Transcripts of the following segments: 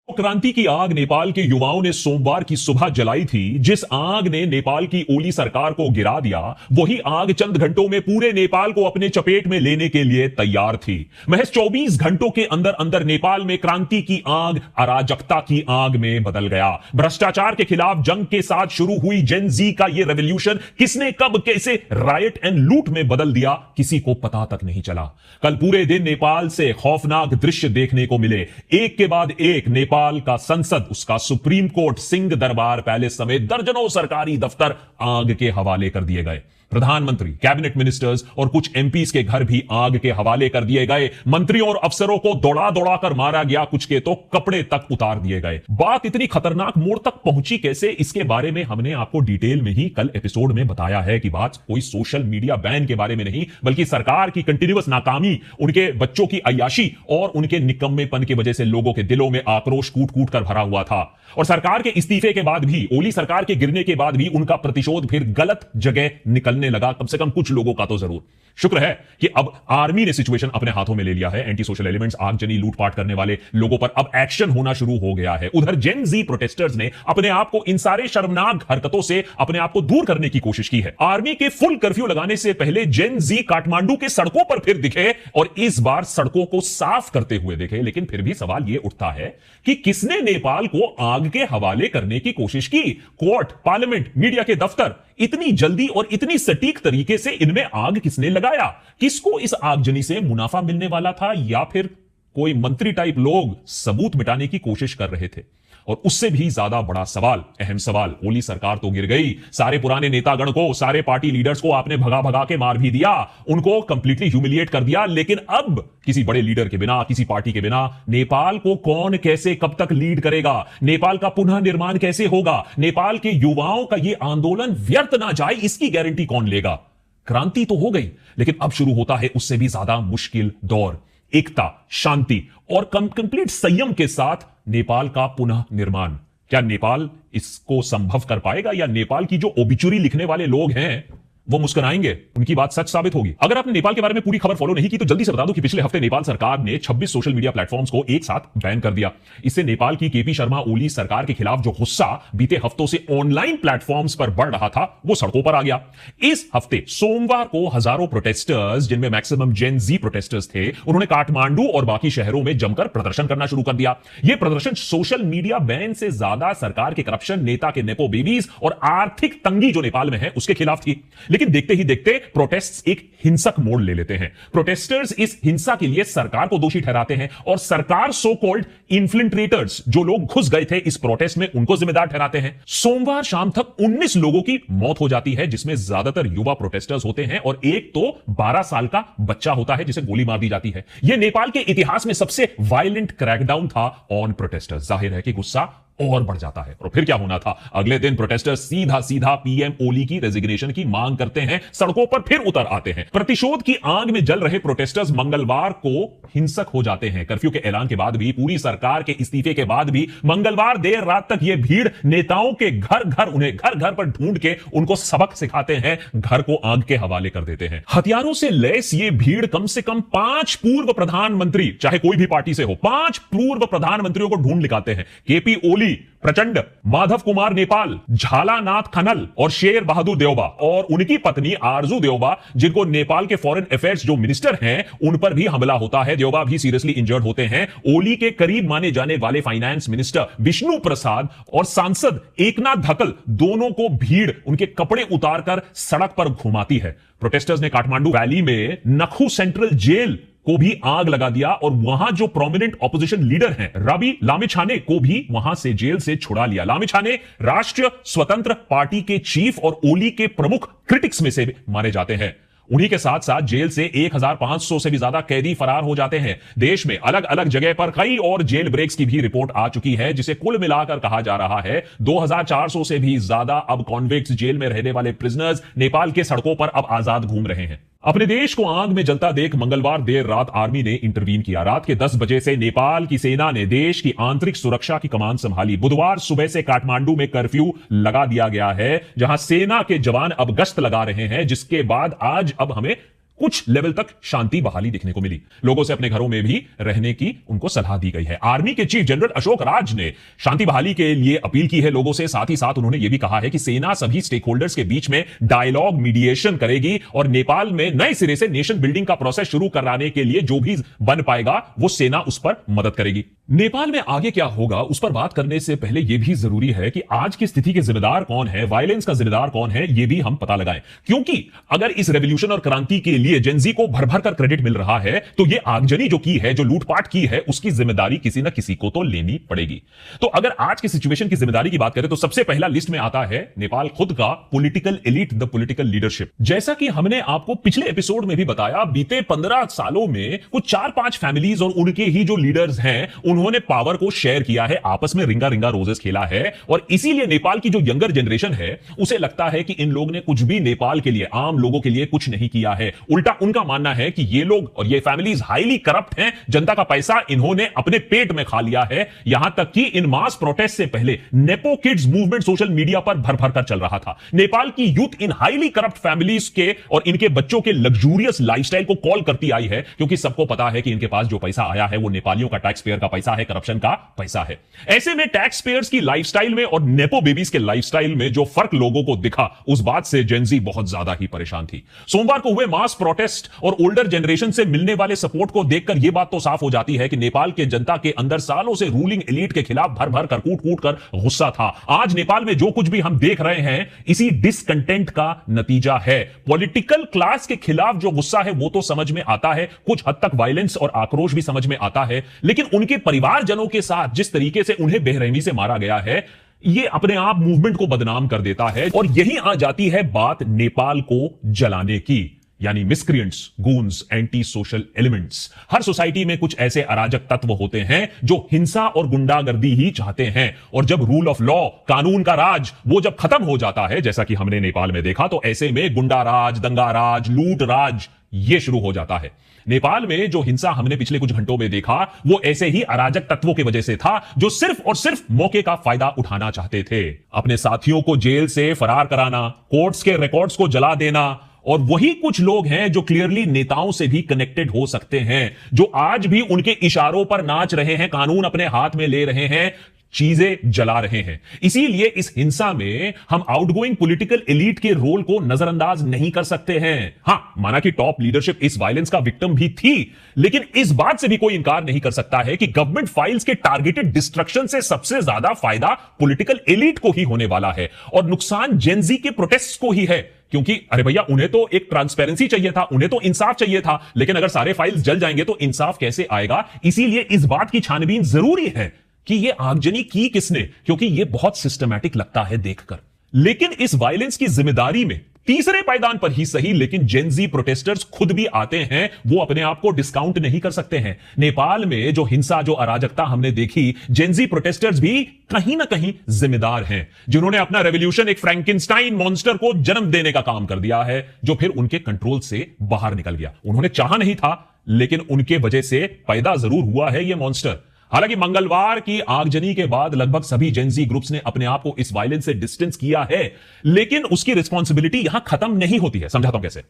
क्रांति की आग नेपाल के युवाओं ने सोमवार की सुबह जलाई थी। जिस आग ने नेपाल की ओली सरकार को गिरा दिया, वही आग चंद घंटों में पूरे नेपाल को अपने चपेट में लेने के लिए तैयार थी। महज 24 घंटों के अंदर अंदर नेपाल में क्रांति की आग अराजकता की आग में बदल गया। भ्रष्टाचार के खिलाफ जंग के साथ शुरू हुई जेन जी का यह रेवोल्यूशन किसने कब कैसे रायट एंड लूट में बदल दिया, किसी को पता तक नहीं चला। कल पूरे दिन नेपाल से खौफनाक दृश्य देखने को मिले। एक के बाद एक नेपाल का संसद, उसका supreme court, Singh Darbar palace समेत दर्जनों सरकारी दफ्तर आग के हवाले कर दिए गए। प्रधानमंत्री, कैबिनेट मिनिस्टर्स और कुछ एमपीज के घर भी आग के हवाले कर दिए गए। मंत्रियों और अफसरों को दौड़ा दौड़ा कर मारा गया, कुछ के तो कपड़े तक उतार दिए गए। बात इतनी खतरनाक मोड़ तक पहुंची कैसे, इसके बारे में हमने आपको डिटेल में ही कल एपिसोड में बताया है कि बात कोई सोशल मीडिया बैन के बारे में नहीं, बल्कि सरकार की कंटिन्यूअस नाकामी, उनके बच्चों की अय्याशी और उनके निकम्मेपन की वजह से लोगों के दिलों में आक्रोश कूट कूट कर भरा हुआ था। और सरकार के इस्तीफे के बाद भी, ओली सरकार के गिरने के बाद भी उनका प्रतिशोध फिर गलत जगह निकलने लगा, कम से कम कुछ लोगों का तो जरूर। शुक्र है कि अब आर्मी ने सिचुएशन अपने हाथों में ले लिया है। एंटी सोशल एलिमेंट्स, आगजनी, लूटपाट करने वाले लोगों पर अब एक्शन होना शुरू हो गया है। उधर जेन जी प्रोटेस्टर्स ने अपने आप को इन सारे शर्मनाक हरकतों से अपने आप को दूर करने की कोशिश की है। आर्मी के फुल कर्फ्यू लगाने से पहले जेन जी काठमांडू के सड़कों पर फिर दिखे और इस बार सड़कों को साफ करते हुए दिखे। लेकिन फिर भी सवाल यह उठता है कि किसने नेपाल को आग के हवाले करने की कोशिश की? कोर्ट, पार्लियामेंट, मीडिया के दफ्तर, इतनी जल्दी और इतनी सटीक तरीके से इनमें आग किसने लगाया? किसको इस आगजनी से मुनाफा मिलने वाला था, या फिर कोई मंत्री टाइप लोग सबूत मिटाने की कोशिश कर रहे थे? और उससे भी ज्यादा बड़ा सवाल, अहम सवाल, ओली सरकार तो गिर गई, सारे पुराने नेतागण को, सारे पार्टी लीडर्स को आपने भगा भगा के मार भी दिया, उनको कंप्लीटली ह्यूमिलिएट कर दिया। लेकिन अब किसी बड़े लीडर के बिना, किसी पार्टी के बिना नेपाल को कौन कैसे कब तक लीड करेगा? नेपाल का पुनः निर्माण कैसे होगा? नेपाल के युवाओं का यह आंदोलन व्यर्थ ना जाए, इसकी गारंटी कौन लेगा? क्रांति तो हो गई, लेकिन अब शुरू होता है उससे भी ज्यादा मुश्किल दौर। एकता, शांति और कंप्लीट संयम के साथ नेपाल का पुनः निर्माण। क्या नेपाल इसको संभव कर पाएगा, या नेपाल की जो ओबिचुरी लिखने वाले लोग हैं वो मुस्कुराएंगे, उनकी बात सच साबित होगी? अगर आपने नेपाल के बारे में पूरी खबर फॉलो नहीं की तो जल्दी से बता दूं कि पिछले हफ्ते नेपाल सरकार ने 26 सोशल मीडिया प्लेटफॉर्म्स को एक साथ बैन कर दिया। इससे नेपाल की केपी शर्मा ओली सरकार के खिलाफ जो गुस्सा बीते हफ्तों से ऑनलाइन प्लेटफॉर्म्स पर बढ़ रहा था, वो सड़कों पर आ गया। इस हफ्ते सोमवार को हजारों प्रोटेस्टर्स, जिनमें मैक्सिमम जेन जी प्रोटेस्टर्स थे, उन्होंने काठमांडू और बाकी शहरों में जमकर प्रदर्शन करना शुरू कर दिया। यह प्रदर्शन सोशल मीडिया बैन से ज्यादा सरकार के करप्शन, नेता के नेपो बेबीज और आर्थिक तंगी जो नेपाल में है उसके खिलाफ थी। लेकिन देखते ही देखते प्रोटेस्ट एक हिंसक मोड़ ले लेते हैं। प्रोटेस्टर्स इस हिंसा के लिए सरकार को दोषी ठहराते हैं और सरकार सो कॉल्ड इन्फ्लिल्ट्रेटर्स, जो लोग घुस गए थे इस प्रोटेस्ट में, उनको जिम्मेदार ठहराते हैं। सोमवार शाम तक 19 लोगों की मौत हो जाती है, जिसमें ज्यादातर युवा प्रोटेस्टर्स होते हैं और एक तो 12 साल का बच्चा होता है जिसे गोली मार दी जाती है। यह नेपाल के इतिहास में सबसे वायलेंट क्रैकडाउन था ऑन प्रोटेस्टर्स। जाहिर है कि गुस्सा और बढ़ जाता है। और फिर क्या होना था? अगले दिन प्रोटेस्टर्स सीधा सीधा पीएम ओली की रेजिग्नेशन की मांग करते हैं, सड़कों पर फिर उतर आते हैं। प्रतिशोध की आग में जल रहे प्रोटेस्टर्स मंगलवार को हिंसक हो जाते हैं। कर्फ्यू के ऐलान के बाद भी, पूरी सरकार के इस्तीफे के बाद भी मंगलवार देर रात तक यह भीड़ नेताओं के घर घर, उन्हें घर घर पर ढूंढ के उनको सबक सिखाते हैं, घर को आग के हवाले कर देते हैं। हथियारों से लैस ये भीड़ कम से कम 5 पूर्व प्रधानमंत्री, चाहे कोई भी पार्टी से हो, 5 पूर्व प्रधानमंत्रियों को ढूंढ निकालते हैं। केपी ओली, प्रचंड, माधव कुमार नेपाल, झालानाथ खनल और शेर बहादुर देवबा और उनकी पत्नी आरजू देवबा, जिनको नेपाल के फॉरेन अफेयर्स जो मिनिस्टर हैं, उन पर भी हमला होता है। देवबा भी सीरियसली इंजर्ड होते हैं। ओली के करीब माने जाने वाले फाइनेंस मिनिस्टर विष्णु प्रसाद और सांसद एकनाथ धकल, दोनों को भीड़ उनके कपड़े उतारकर सड़क पर घुमाती है। प्रोटेस्टर्स ने काठमांडू वैली में नखू सेंट्रल जेल को भी आग लगा दिया और वहां जो प्रोमिनेंट ऑपोजिशन लीडर हैं रवि लामिछाने को भी वहां से जेल से छुड़ा लिया। लामिछाने राष्ट्रीय स्वतंत्र पार्टी के चीफ और ओली के प्रमुख क्रिटिक्स में से माने जाते हैं। उन्हीं के साथ साथ जेल से 1500 से भी ज्यादा कैदी फरार हो जाते हैं। देश में अलग अलग जगह पर कई और जेल ब्रेक्स की भी रिपोर्ट आ चुकी है, जिसे कुल मिलाकर कहा जा रहा है 2400 से भी ज्यादा अब कॉन्विक्ट्स, जेल में रहने वाले प्रिजनर्स नेपाल के सड़कों पर अब आजाद घूम रहे हैं। अपने देश को आग में जलता देख मंगलवार देर रात आर्मी ने इंटरवीन किया। रात के 10 बजे से नेपाल की सेना ने देश की आंतरिक सुरक्षा की कमान संभाली। बुधवार सुबह से काठमांडू में कर्फ्यू लगा दिया गया है, जहां सेना के जवान अब गश्त लगा रहे हैं, जिसके बाद आज अब हमें कुछ लेवल तक शांति बहाली देखने को मिली। लोगों से अपने घरों में भी रहने की उनको सलाह दी गई है। आर्मी के चीफ जनरल अशोक राज ने शांति बहाली के लिए अपील की है लोगों से। साथ ही साथ उन्होंने यह भी कहा है कि सेना सभी स्टेक होल्डर्स के बीच में डायलॉग मीडिएशन करेगी और नेपाल में नए सिरे से नेशन बिल्डिंग का प्रोसेस शुरू कराने के लिए जो भी बन पाएगा वो सेना उस पर मदद करेगी। नेपाल में आगे क्या होगा उस पर बात करने से पहले यह भी जरूरी है कि आज की स्थिति के जिम्मेदार कौन है, वायलेंस का जिम्मेदार कौन है, यह भी हम पता लगाएं। क्योंकि अगर इस रेवोल्यूशन और क्रांति के लिए जेनजी को भर भर कर क्रेडिट मिल रहा है तो यह आगजनी जो की है, जो लूटपाट की है, उसकी जिम्मेदारी किसी ना किसी को तो लेनी पड़ेगी। तो अगर आज की सिचुएशन की जिम्मेदारी की बात करें तो सबसे पहला लिस्ट में आता है नेपाल खुद का political elite, the political leadership. जैसा कि हमने आपको पिछले एपिसोड में भी बताया, बीते 15 सालों में कुछ 4-5 फैमिलीज और उनके ही जो लीडर्स हैं उन्होंने पावर को शेयर किया है, आपस में रिंगा रिंगा रोजेस खेला है। और इसीलिए नेपाल की जो यंगर जनरेशन है उसे लगता है कि इन लोग ने कुछ भी नेपाल के लिए, आम लोगों के लिए कुछ नहीं किया है। उल्टा उनका मानना है कि ये लोग और ये फैमिलीज हाईली करप्ट हैं, जनता का पैसा इन्होंने अपने पेट में खा लिया है। यहां तक कि इन मास प्रोटेस्ट से पहले nepo kids movement social media पर भर भर कर चल रहा था। नेपाल की youth in highly corrupt families के और इनके बच्चों के लग्जूरियस लाइफस्टाइल को कॉल करती आई है, क्योंकि सबको पता है कि इनके पास जो पैसा आया है वो नेपालियों का टैक्स पेयर का पैसा है, करप्शन का पैसा है। ऐसे में टैक्स पेयर्स की लाइफस्टाइल में और नेपो बेबीज के लाइफस्टाइल में जो फर्क लोगों को दिखा, उस बात से जेनजी बहुत ज्यादा ही परेशान थी। सोमवार को हुए मास प्रोटेस्ट और ओल्डर जनरेशन से मिलने वाले सपोर्ट को देखकर यह बात तो साफ हो जाती है कि नेपाल के जनता के अंदर सालों से रूलिंग एलीट के खिलाफ भर भर कर, कूट कूट कर गुस्सा था। आज नेपाल में जो कुछ भी हम देख रहे हैं इसी डिसकंटेंट का नतीजा है। पॉलिटिकल क्लास के खिलाफ जो गुस्सा है वो तो समझ में आता है, कुछ हद तक वायलेंस और आक्रोश भी समझ में आता है, लेकिन उनके परिवारजनों के साथ जिस तरीके से उन्हें बेरहमी से मारा गया है ये अपने आप मूवमेंट को बदनाम कर देता है। और यही आ जाती है बात नेपाल को जलाने की, यानी मिसक्रिएंट्स, गून्स, एंटी सोशल एलिमेंट्स। हर सोसाइटी में कुछ ऐसे अराजक तत्व होते हैं जो हिंसा और गुंडागर्दी ही चाहते हैं। और जब रूल ऑफ लॉ, कानून का राज, वो जब खत्म हो जाता है, जैसा कि हमने नेपाल में देखा, तो ऐसे में गुंडा राज, दंगा राज, लूट राज ये शुरू हो जाता है। नेपाल में जो हिंसा हमने पिछले कुछ घंटों में देखा वो ऐसे ही अराजक तत्वों की वजह से था जो सिर्फ और सिर्फ मौके का फायदा उठाना चाहते थे। अपने साथियों को जेल से फरार कराना, कोर्ट्स के रिकॉर्ड्स को जला देना। और वही कुछ लोग हैं जो क्लियरली नेताओं से भी कनेक्टेड हो सकते हैं, जो आज भी उनके इशारों पर नाच रहे हैं, कानून अपने हाथ में ले रहे हैं, चीजें जला रहे हैं। इसीलिए इस हिंसा में हम आउटगोइंग पॉलिटिकल एलीट के रोल को नजरअंदाज नहीं कर सकते हैं। हां, माना कि टॉप लीडरशिप इस वायलेंस का विक्टिम भी थी, लेकिन इस बात से भी कोई इंकार नहीं कर सकता है कि गवर्नमेंट फाइल्स के टारगेटेड डिस्ट्रक्शन से सबसे ज्यादा फायदा पॉलिटिकल एलीट को ही होने वाला है और नुकसान जेनजी के प्रोटेस्ट को ही है। क्योंकि अरे भैया, उन्हें तो एक ट्रांसपेरेंसी चाहिए था, उन्हें तो इंसाफ चाहिए था, लेकिन अगर सारे फाइल्स जल जाएंगे तो इंसाफ कैसे आएगा। इसीलिए इस बात की छानबीन जरूरी है कि ये आगजनी की किसने, क्योंकि ये बहुत सिस्टमैटिक लगता है देखकर। लेकिन इस वायलेंस की जिम्मेदारी में तीसरे पायदान पर ही सही, लेकिन जेनजी प्रोटेस्टर्स खुद भी आते हैं, वो अपने आप को डिस्काउंट नहीं कर सकते हैं। नेपाल में जो हिंसा, जो अराजकता हमने देखी, जेनजी प्रोटेस्टर्स भी कहीं ना कहीं जिम्मेदार हैं, जिन्होंने अपना रेवोल्यूशन एक फ्रैंकेनस्टाइन मॉन्स्टर को जन्म देने का काम कर दिया है, जो फिर उनके कंट्रोल से बाहर निकल गया। उन्होंने चाहा नहीं था, लेकिन उनके वजह से पैदा जरूर हुआ है यह मॉन्स्टर। हालांकि मंगलवार की आगजनी के बाद लगभग सभी जेनजी ग्रुप्स ने अपने आप को इस वायलेंस से डिस्टेंस किया है, लेकिन उसकी रिस्पॉन्सिबिलिटी यहां खत्म नहीं होती है। समझाता हूं कैसे।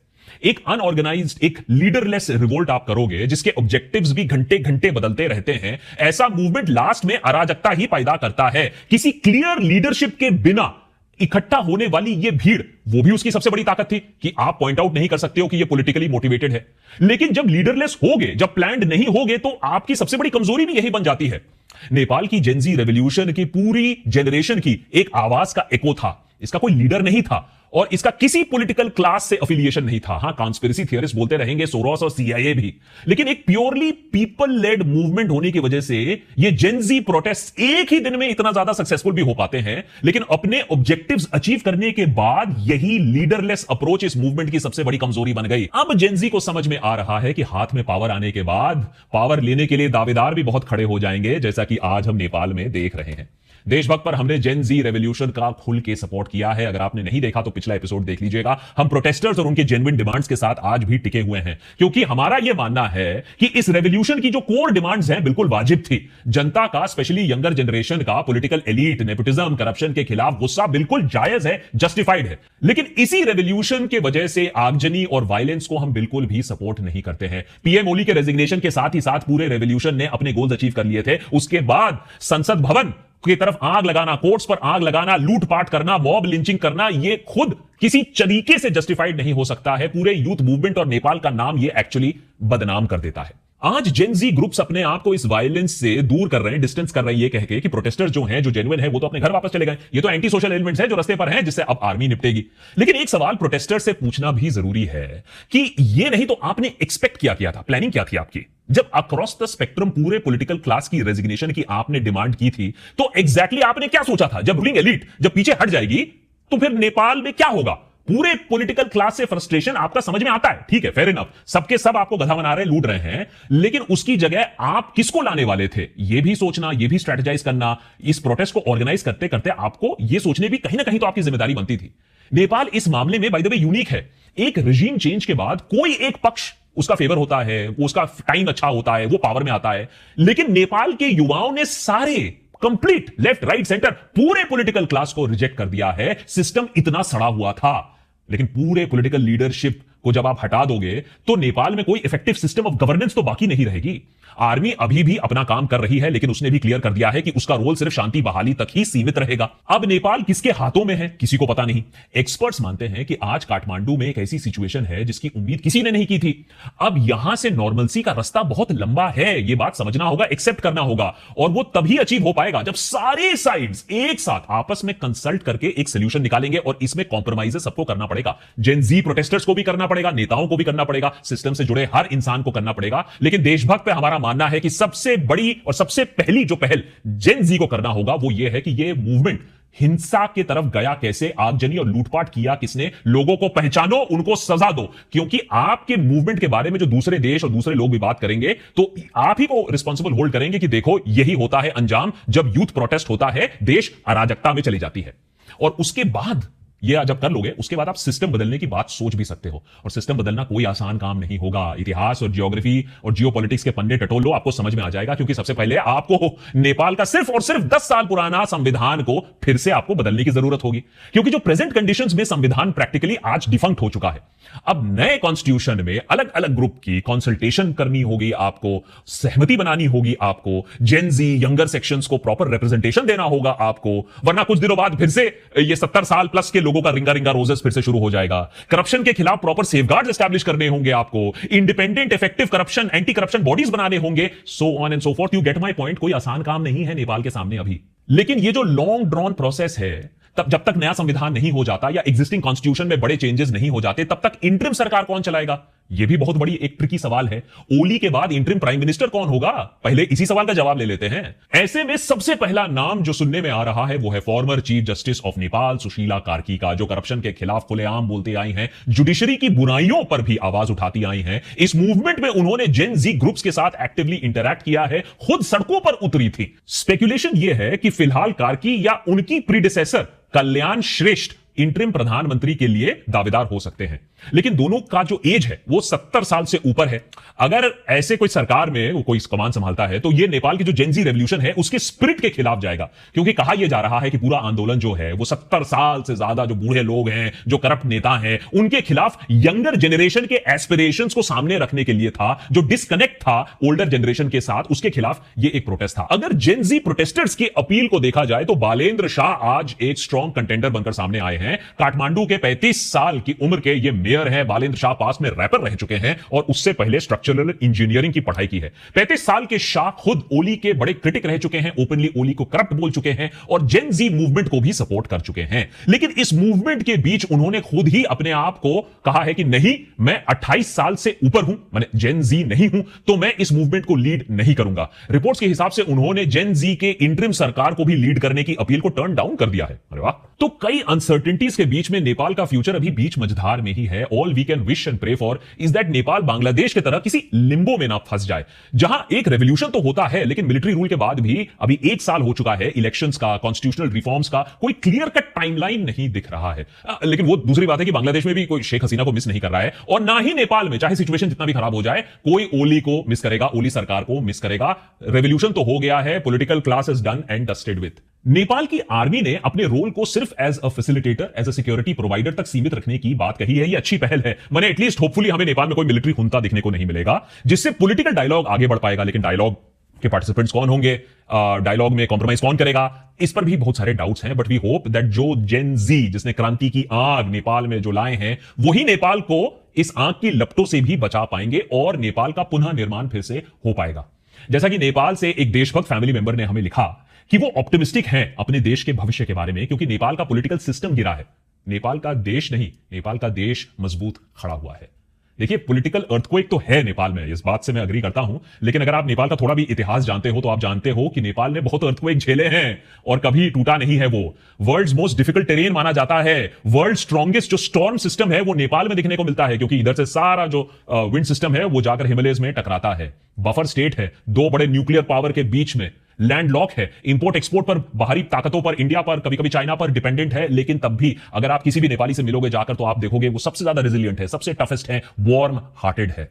एक अनऑर्गेनाइज्ड, एक लीडरलेस रिवोल्ट आप करोगे जिसके ऑब्जेक्टिव्स भी घंटे घंटे बदलते रहते हैं, ऐसा मूवमेंट लास्ट में अराजकता ही पैदा करता है। किसी क्लियर लीडरशिप के बिना इकट्ठा होने वाली ये भीड़, वो भी उसकी सबसे बड़ी ताकत थी कि आप पॉइंट आउट नहीं कर सकते हो कि ये पॉलिटिकली मोटिवेटेड है। लेकिन जब लीडरलेस होगे, जब प्लान्ड नहीं होगे, तो आपकी सबसे बड़ी कमजोरी भी यही बन जाती है। नेपाल की जेनजी रेवोल्यूशन की पूरी जनरेशन की एक आवाज का एको था। इसका कोई लीडर नहीं था और इसका किसी पॉलिटिकल क्लास से एफिलिएशन नहीं था। हां, कॉन्स्पिरेसी थियरिस्ट बोलते रहेंगे, सोरोस और सीआईए भी, लेकिन एक प्योरली पीपल लेड मूवमेंट होने की वजह से ये जेनजी प्रोटेस्ट एक ही दिन में इतना ज्यादा सक्सेसफुल भी हो पाते हैं। लेकिन अपने ऑब्जेक्टिव्स अचीव करने के बाद यही लीडरलेस अप्रोच इस मूवमेंट की सबसे बड़ी कमजोरी बन गई। अब जेनजी को समझ में आ रहा है कि हाथ में पावर आने के बाद पावर लेने के लिए दावेदार भी बहुत खड़े हो जाएंगे, जैसा कि आज हम नेपाल में देख रहे हैं। देशभक्त पर हमने जेन जी रेवोल्यूशन का खुल के सपोर्ट किया है। अगर आपने नहीं देखा तो पिछला एपिसोड देख लीजिएगा। हम प्रोटेस्टर्स और उनके जेन्युइन डिमांड्स के साथ आज भी टिके हुए हैं, क्योंकि हमारा यह मानना है कि इस रेवोल्यूशन की जो कोर डिमांड्स हैं बिल्कुल वाजिब थी। जनता का, स्पेशली यंगर जनरेशन का पॉलिटिकल एलीट, नेपोटिज्म, करप्शन के खिलाफ गुस्सा बिल्कुल जायज है, जस्टिफाइड है। लेकिन इसी रेवोल्यूशन के वजह से आगजनी और वायलेंस को हम बिल्कुल भी सपोर्ट नहीं करते हैं। पीएम ओली के रेजिग्नेशन के साथ ही साथ पूरे रेवोल्यूशन ने अपने गोल्स अचीव कर लिए थे। उसके बाद संसद भवन की तरफ आग लगाना, कोर्ट्स पर आग लगाना, लूटपाट करना, मॉब लिंचिंग करना, यह खुद किसी तरीके से जस्टिफाइड नहीं हो सकता है। पूरे यूथ मूवमेंट और नेपाल का नाम यह एक्चुअली बदनाम कर देता है। आज जेनजी ग्रुप्स अपने आप को इस वायलेंस से दूर कर रहे हैं, डिस्टेंस कर रहे हैं, ये कह के कि प्रोटेस्टर्स जो हैं, जो जेन्युइन है, वो तो अपने घर वापस चले गए। ये तो एंटी सोशल एलिमेंट्स हैं जो रास्ते पर हैं, जिससे अब आर्मी निपटेगी। लेकिन एक सवाल प्रोटेस्टर से पूछना भी जरूरी है कि ये नहीं तो आपने एक्सपेक्ट क्या किया था, प्लानिंग क्या थी आपकी? जब अक्रॉस द स्पेक्ट्रम पूरे पॉलिटिकल क्लास की रेजिग्नेशन की आपने डिमांड की थी, तो एग्जैक्टली आपने क्या सोचा था? जब रूलिंग एलीट जब पीछे हट जाएगी तो फिर नेपाल में क्या होगा? पूरे पॉलिटिकल क्लास से फ्रस्ट्रेशन आपका समझ में आता है, ठीक है, फेयर इनफ। सबके सब आपको गधा बना रहे, लूट रहे हैं, लेकिन उसकी जगह आप किसको लाने वाले थे, यह भी सोचना, यह भी स्ट्रेटेजाइज करना, इस प्रोटेस्ट को ऑर्गेनाइज करते करते आपको यह सोचने भी कहीं ना कहीं तो आपकी जिम्मेदारी बनती थी। नेपाल इस मामले में बाय द वे यूनिक है। एक रिजीम चेंज के बाद कोई एक पक्ष उसका फेवर होता है, उसका टाइम अच्छा होता है, वो पावर में आता है, लेकिन नेपाल के युवाओं ने सारे कंप्लीट लेफ्ट, राइट, सेंटर, पूरे पॉलिटिकल क्लास को रिजेक्ट कर दिया है। सिस्टम इतना सड़ा हुआ था, लेकिन पूरे पॉलिटिकल लीडरशिप को जब आप हटा दोगे तो नेपाल में कोई इफेक्टिव सिस्टम ऑफ गवर्नेंस तो बाकी नहीं रहेगी। आर्मी अभी भी अपना काम कर रही है, लेकिन उसने भी क्लियर कर दिया है कि उसका रोल सिर्फ शांति बहाली तक ही सीमित रहेगा। अब नेपाल किसके हाथों में है, किसी को पता नहीं। एक्सपर्ट्स मानते हैं कि आज काठमांडू में एक ऐसी सिचुएशन है जिसकी उम्मीद किसी ने नहीं की थी। अब यहां से नॉर्मलसी का रास्ता बहुत लंबा है, यह बात समझना होगा, एक्सेप्ट करना होगा, और वो तभी अचीव हो पाएगा जब सारे साइड्स एक साथ आपस में कंसल्ट करके एक सोल्यूशन निकालेंगे। और इसमें कॉम्प्रोमाइज सबको करना पड़ेगा। जेन जी प्रोटेस्टर्स को भी करना पड़ेगा, नेताओं को भी करना पड़ेगा, सिस्टम से जुड़े हर इंसान को करना पड़ेगा। लेकिन देशभक्त पे हमारा मानना है कि सबसे बड़ी और सबसे पहली जो पहल जेन जी को करना होगा वो ये है कि ये मूवमेंट हिंसा की तरफ गया कैसे, आगजनी और लूटपाट किया किसने, लोगों को पहचानो, उनको सजा दो। क्योंकि आपके मूवमेंट के बारे में जो दूसरे देश और दूसरे लोग भी बात करेंगे तो आप ही को रिस्पॉन्सिबल होल्ड करेंगे कि देखो यही होता है अंजाम जब यूथ प्रोटेस्ट होता है, देश अराजकता में चली जाती है। और उसके बाद ये जब कर लोगे, उसके बाद आप सिस्टम बदलने की बात सोच भी सकते हो। और सिस्टम बदलना कोई आसान काम नहीं होगा। इतिहास और जियोग्राफी और जियोपॉलिटिक्स के पन्ने टटोल लो, आपको समझ में आ जाएगा। क्योंकि सबसे पहले आपको नेपाल का सिर्फ और सिर्फ 10 साल पुराना संविधान को फिर से आपको बदलने की जरूरत होगी। क्योंकि जो प्रेजेंट कंडीशंस में संविधान प्रैक्टिकली आज डिफंक्ट हो चुका है। अब नए कॉन्स्टिट्यूशन में अलग अलग ग्रुप की कंसल्टेशन करनी होगी, आपको सहमति बनानी होगी, आपको जेन जी यंगर सेक्शंस को प्रॉपर रिप्रेजेंटेशन देना होगा आपको, वरना कुछ दिनों बाद फिर से ये 70 साल प्लस के लोगों का रिंगा रिंगा रोजेस फिर से शुरू हो जाएगा। करप्शन के खिलाफ प्रॉपर सेफगार्ड्स एस्टैब्लिश करने होंगे आपको, independent effective corruption anti corruption bodies बनाने होंगे, so on and so fourth. You get my point. कोई आसान काम नहीं है नेपाल के सामने अभी। लेकिन ये जो लॉन्ग ड्रॉन प्रोसेस है, तब जब तक नया संविधान नहीं हो जाता या एग्जिस्टिंग कॉन्स्टिट्यूशन में बड़े चेंजेस नहीं हो जाते, तब तक इंटरिम सरकार कौन चलाएगा? यह भी बहुत बड़ी एक ट्रिकी सवाल है। ओली के बाद इंटरिम प्राइम मिनिस्टर कौन होगा? पहले इसी सवाल का जवाब ले लेते हैं। ऐसे में सबसे पहला नाम जो सुनने में आ रहा है वो है former chief justice of Nepal Sushila Karki का, जो करप्शन के खिलाफ खुलेआम बोलती आई हैं, जुडिशरी की बुराइयों पर भी आवाज उठाती आई हैं। इस मूवमेंट में उन्होंने जेन जी ग्रुप्स के साथ एक्टिवली इंटरैक्ट किया है, खुद सड़कों पर उतरी थी। स्पेकुलेशन यह है कि फिलहाल कार्की या उनकी प्रीडिसेसर कल्याण श्रेष्ठ इंटरिम प्रधानमंत्री के लिए दावेदार हो सकते हैं। लेकिन दोनों का जो एज है वो 70 साल से ऊपर है। अगर ऐसे कोई सरकार में वो कोई कमान संभालता है तो ये नेपाल की जो जेन जी रेवोल्यूशन है उसके स्पिरिट के खिलाफ जाएगा। क्योंकि कहा यह जा रहा है कि पूरा आंदोलन जो है वो 70 साल से ज्यादा जो बूढ़े लोग हैं, जो करप्ट नेता हैं, उनके खिलाफ यंगर जनरेशन के एस्पिरेशंस को सामने रखने के लिए था। जो डिस्कनेक्ट था ओल्डर जनरेशन के साथ, उसके खिलाफ ये एक प्रोटेस्ट था। अगर जेन जी प्रोटेस्टर्स की अपील को देखा जाए तो बालेंद्र शाह आज एक स्ट्रॉन्ग कंटेंडर बनकर सामने आए हैं। काठमांडू के 35 साल की उम्र के ये मेयर हैं। बालेंद्र शाह पास में रैपर रह चुके हैं और उससे पहले स्ट्रक्चरल इंजीनियरिंग की पढ़ाई की है। 35 साल के शाह खुद ओली के बड़े क्रिटिक रह चुके हैं, ओपनली ओली को करप्ट बोल चुके हैं और जेन जी मूवमेंट को भी सपोर्ट कर चुके हैं। लेकिन इस मूवमेंट के बीच उन्होंने खुद ही अपने आप को कहा है कि नहीं, मैं 28 साल से ऊपर हूं, मैंने जेन जी नहीं हूं, तो मैं इस मूवमेंट को लीड नहीं करूंगा। रिपोर्ट्स के हिसाब से उन्होंने जेन जी के इंटरिम सरकार को भी लीड करने की अपील को टर्न डाउन कर दिया है। अरे वाह। तो कई अनसर्टेनिटी अनसर्टेनिटीज के बीच में नेपाल का फ्यूचर अभी बीच मझधार में ही है। All we can wish and pray for is that Nepal Bangladesh की तरह किसी लिम्बो में ना फंस जाए, जहां एक रेवोल्यूशन तो होता है लेकिन मिलिट्री रूल के बाद भी अभी 1 साल हो चुका है, इलेक्शंस का, कॉन्स्टिट्यूशनल रिफॉर्म्स का कोई क्लियर कट टाइमलाइन नहीं दिख रहा है। लेकिन वो दूसरी बात है कि बांग्लादेश में भी कोई शेख हसीना को मिस नहीं कर रहा है, और ना ही नेपाल में, चाहे सिचुएशन जितना भी खराब हो जाए, कोई ओली को मिस करेगा, ओली सरकार को मिस करेगा। रेवोल्यूशन तो हो गया है, political class is done and dusted with. Nepal की आर्मी ने अपने रोल को सिर्फ as a facilitator, as a security provider तक सीमित रखने की बात कही है। ये अच्छी पहल है। मैंने एटलीस्ट होपफुली हमें नेपाल में कोई मिलिट्री हुंता दिखने को नहीं मिलेगा, जिससे पॉलिटिकल डायलॉग आगे बढ़ पाएगा। लेकिन डायलॉग के पार्टिसिपेंट्स कौन होंगे, डायलॉग में कॉम्प्रोमाइज कौन करेगा, इस पर भी बहुत सारे डाउट्स हैं। बट वी होप दैट जो जेन जी, जिसने क्रांति की आग नेपाल में जो लाए हैं, वही नेपाल को इस आग की लपटों से भी बचा पाएंगे और नेपाल का पुनः निर्माण फिर से हो पाएगा। जैसा कि नेपाल से एक देशभक्त फैमिली मेंबर ने हमें लिखा कि वो ऑप्टिमिस्टिक हैं अपने देश के भविष्य के बारे में, क्योंकि नेपाल का पॉलिटिकल सिस्टम गिरा है, नेपाल का देश नहीं, नेपाल का देश मजबूत खड़ा हुआ है। देखिए, पॉलिटिकल अर्थक्वेक तो है नेपाल में, इस बात से मैं अग्री करता हूं, लेकिन अगर आप नेपाल का थोड़ा भी इतिहास जानते हो तो आप जानते हो कि नेपाल ने बहुत अर्थक्वेक झेले हैं और कभी टूटा नहीं है। वो वर्ल्ड्स मोस्ट डिफिकल्ट टेरेन माना जाता है। वर्ल्ड स्ट्रॉन्गेस्ट जो स्टॉर्म सिस्टम है वो नेपाल में देखने को मिलता है, क्योंकि इधर से सारा जो विंड सिस्टम है वो जाकर हिमालयस में टकराता है। बफर स्टेट है, 2 बड़े न्यूक्लियर पावर के बीच में, लैंडलॉक है, इंपोर्ट एक्सपोर्ट पर, बाहरी ताकतों पर, इंडिया पर, कभी कभी चाइना पर डिपेंडेंट है। लेकिन तब भी अगर आप किसी भी नेपाली से मिलोगे जाकर तो आप देखोगे वो सबसे ज्यादा रेजिलियंट है, सबसे टफेस्ट है, वार्म हार्टेड है।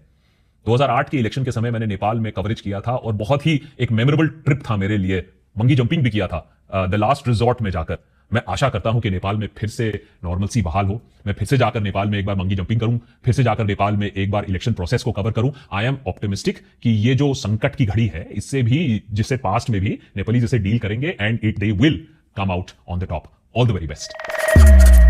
2008 के इलेक्शन के समय मैंने नेपाल में कवरेज किया था और बहुत ही एक मेमोरेबल ट्रिप था मेरे लिए। मंगी जंपिंग भी किया था द लास्ट रिजॉर्ट में जाकर। मैं आशा करता हूं कि नेपाल में फिर से नॉर्मलसी बहाल हो, मैं फिर से जाकर नेपाल में एक बार मंगी जंपिंग करूं, फिर से जाकर नेपाल में एक बार इलेक्शन प्रोसेस को कवर करूं। आई एम ऑप्टिमिस्टिक कि ये जो संकट की घड़ी है, इससे भी, जिससे पास्ट में भी नेपाली जैसे डील करेंगे, and it they will come out on the top. All the very best.